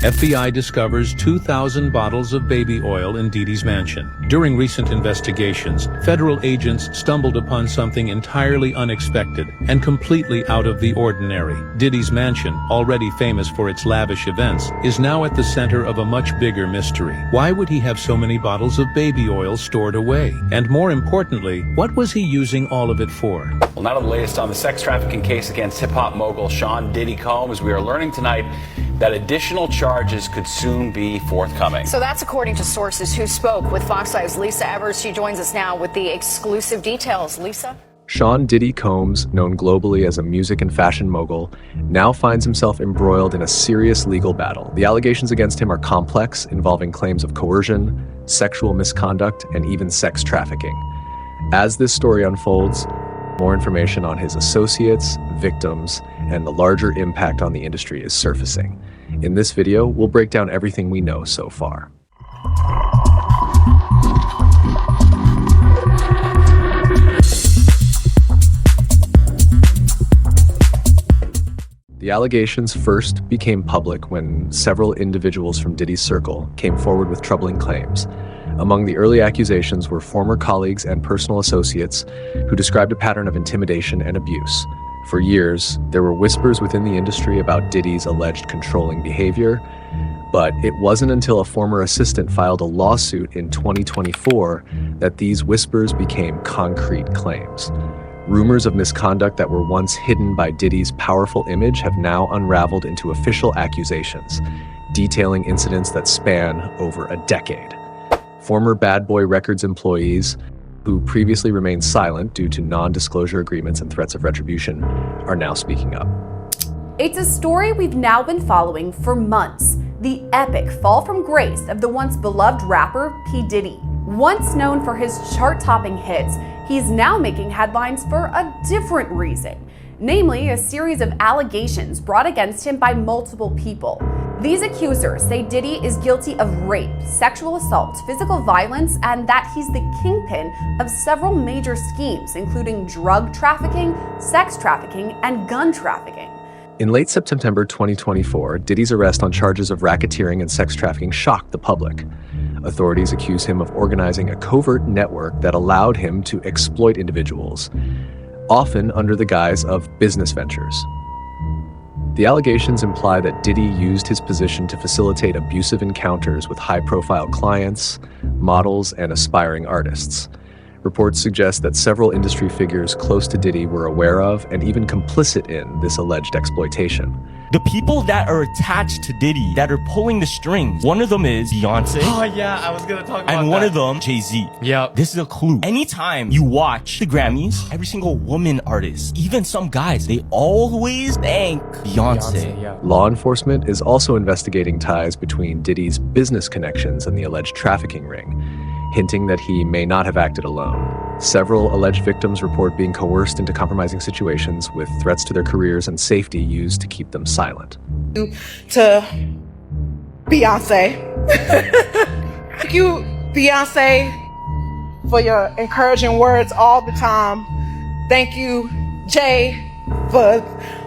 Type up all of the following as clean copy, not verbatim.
FBI discovers 2,000 bottles of baby oil in Diddy's mansion. During recent investigations, federal agents stumbled upon something entirely unexpected and completely out of the ordinary. Diddy's mansion, already famous for its lavish events, is now at the center of a much bigger mystery. Why would he have so many bottles of baby oil stored away? And more importantly, what was he using all of it for? Well, now to the latest on the sex trafficking case against hip-hop mogul Sean Diddy Combs. We are learning tonight that additional charges could soon be forthcoming. So that's according to sources who spoke with Fox 5's Lisa Evers. She joins us now with the exclusive details. Lisa? Sean Diddy Combs, known globally as a music and fashion mogul, now finds himself embroiled in a serious legal battle. The allegations against him are complex, involving claims of coercion, sexual misconduct, and even sex trafficking. As this story unfolds, more information on his associates, victims, and the larger impact on the industry is surfacing. In this video, we'll break down everything we know so far. The allegations first became public when several individuals from Diddy's circle came forward with troubling claims. Among the early accusations were former colleagues and personal associates who described a pattern of intimidation and abuse. For years, there were whispers within the industry about Diddy's alleged controlling behavior, but it wasn't until a former assistant filed a lawsuit in 2024 that these whispers became concrete claims. Rumors of misconduct that were once hidden by Diddy's powerful image have now unraveled into official accusations, detailing incidents that span over a decade. Former Bad Boy Records employees, who previously remained silent due to non-disclosure agreements and threats of retribution, are now speaking up. It's a story we've now been following for months. The epic fall from grace of the once beloved rapper P. Diddy. Once known for his chart-topping hits, he's now making headlines for a different reason. Namely, a series of allegations brought against him by multiple people. These accusers say Diddy is guilty of rape, sexual assault, physical violence, and that he's the kingpin of several major schemes, including drug trafficking, sex trafficking, and gun trafficking. In late September 2024, Diddy's arrest on charges of racketeering and sex trafficking shocked the public. Authorities accuse him of organizing a covert network that allowed him to exploit individuals, often under the guise of business ventures. The allegations imply that Diddy used his position to facilitate abusive encounters with high-profile clients, models, and aspiring artists. Reports suggest that several industry figures close to Diddy were aware of and even complicit in this alleged exploitation. The people that are attached to Diddy, that are pulling the strings, one of them is Beyonce. Oh yeah, I was gonna talk about that. And one of them, Jay-Z. Yep. This is a clue. Anytime you watch the Grammys, every single woman artist, even some guys, they always thank Beyonce. Yeah. Law enforcement is also investigating ties between Diddy's business connections and the alleged trafficking ring, hinting that he may not have acted alone. Several alleged victims report being coerced into compromising situations with threats to their careers and safety used to keep them silent. To Beyonce. Thank you, Beyonce, for your encouraging words all the time. Thank you, Jay, for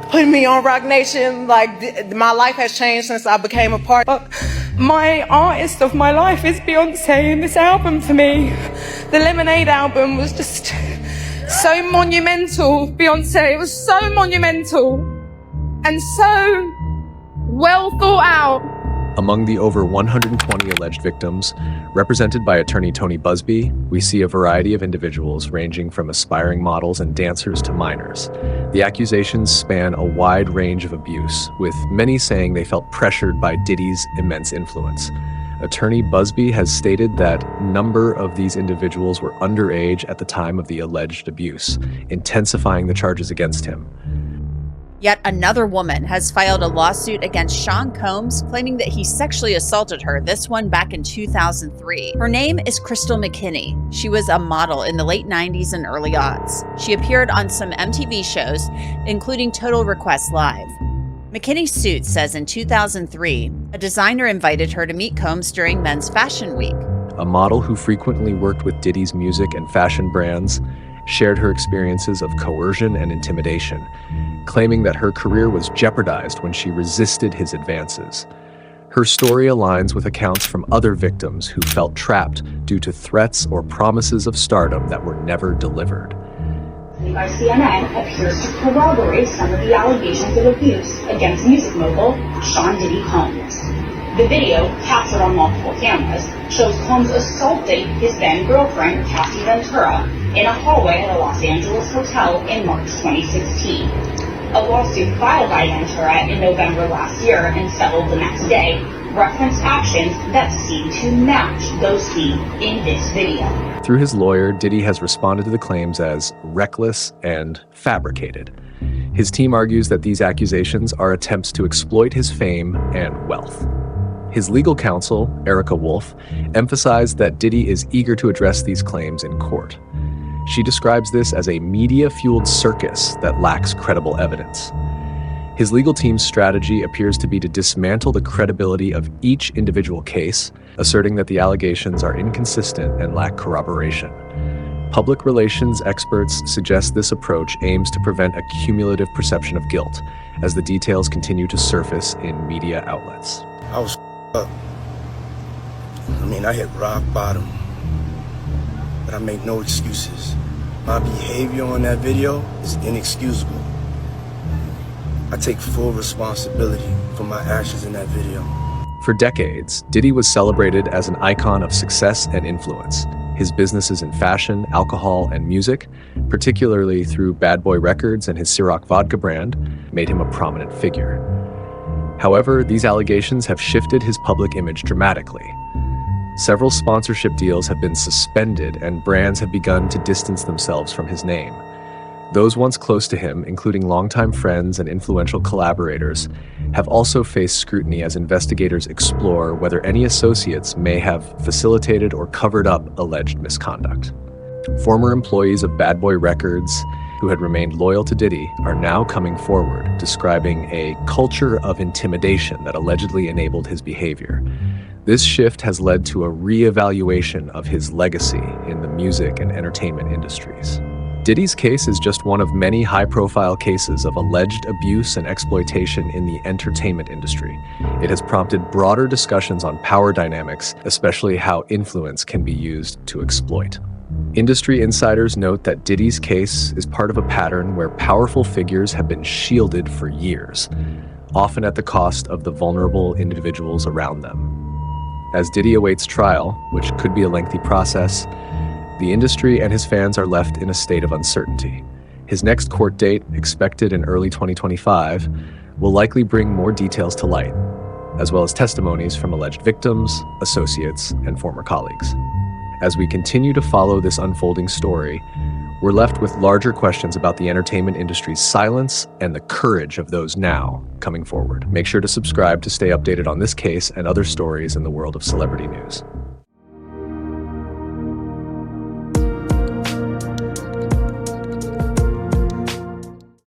putting me on Rock Nation. Like, my life has changed since I became a part of. My artist of my life is Beyonce, and this album for me, the Lemonade album, was just so monumental. Beyonce, it was so monumental and so well thought out. Among the over 120 alleged victims, represented by attorney Tony Busby, we see a variety of individuals ranging from aspiring models and dancers to minors. The accusations span a wide range of abuse, with many saying they felt pressured by Diddy's immense influence. Attorney Busby has stated that a number of these individuals were underage at the time of the alleged abuse, intensifying the charges against him. Yet another woman has filed a lawsuit against Sean Combs, claiming that he sexually assaulted her, this one back in 2003. Her name is Crystal McKinney. She was a model in the late 90s and early aughts. She appeared on some MTV shows, including Total Request Live. McKinney's suit says in 2003, a designer invited her to meet Combs during Men's Fashion Week. A model who frequently worked with Diddy's music and fashion brands shared her experiences of coercion and intimidation, claiming that her career was jeopardized when she resisted his advances. Her story aligns with accounts from other victims who felt trapped due to threats or promises of stardom that were never delivered. By CNN appears to corroborate some of the allegations of abuse against music mogul Sean Diddy Combs. The video, captured on multiple cameras, shows Combs assaulting his then-girlfriend Cassie Ventura in a hallway at a Los Angeles hotel in March 2016. A lawsuit filed by Ventura in November last year and settled the next day referenced actions that seem to match those seen in this video. Through his lawyer, Diddy has responded to the claims as reckless and fabricated. His team argues that these accusations are attempts to exploit his fame and wealth. His legal counsel, Erica Wolf, emphasized that Diddy is eager to address these claims in court. She describes this as a media-fueled circus that lacks credible evidence. His legal team's strategy appears to be to dismantle the credibility of each individual case, asserting that the allegations are inconsistent and lack corroboration. Public relations experts suggest this approach aims to prevent a cumulative perception of guilt, as the details continue to surface in media outlets. I was up. I hit rock bottom. But I make no excuses. My behavior on that video is inexcusable. I take full responsibility for my actions in that video. For decades, Diddy was celebrated as an icon of success and influence. His businesses in fashion, alcohol, and music, particularly through Bad Boy Records and his Ciroc vodka brand, made him a prominent figure. However, these allegations have shifted his public image dramatically. Several sponsorship deals have been suspended, and brands have begun to distance themselves from his name. Those once close to him, including longtime friends and influential collaborators, have also faced scrutiny as investigators explore whether any associates may have facilitated or covered up alleged misconduct. Former employees of Bad Boy Records who had remained loyal to Diddy are now coming forward, describing a culture of intimidation that allegedly enabled his behavior. This shift has led to a re-evaluation of his legacy in the music and entertainment industries. Diddy's case is just one of many high-profile cases of alleged abuse and exploitation in the entertainment industry. It has prompted broader discussions on power dynamics, especially how influence can be used to exploit. Industry insiders note that Diddy's case is part of a pattern where powerful figures have been shielded for years, often at the cost of the vulnerable individuals around them. As Diddy awaits trial, which could be a lengthy process, the industry and his fans are left in a state of uncertainty. His next court date, expected in early 2025, will likely bring more details to light, as well as testimonies from alleged victims, associates, and former colleagues. As we continue to follow this unfolding story, we're left with larger questions about the entertainment industry's silence and the courage of those now coming forward. Make sure to subscribe to stay updated on this case and other stories in the world of celebrity news.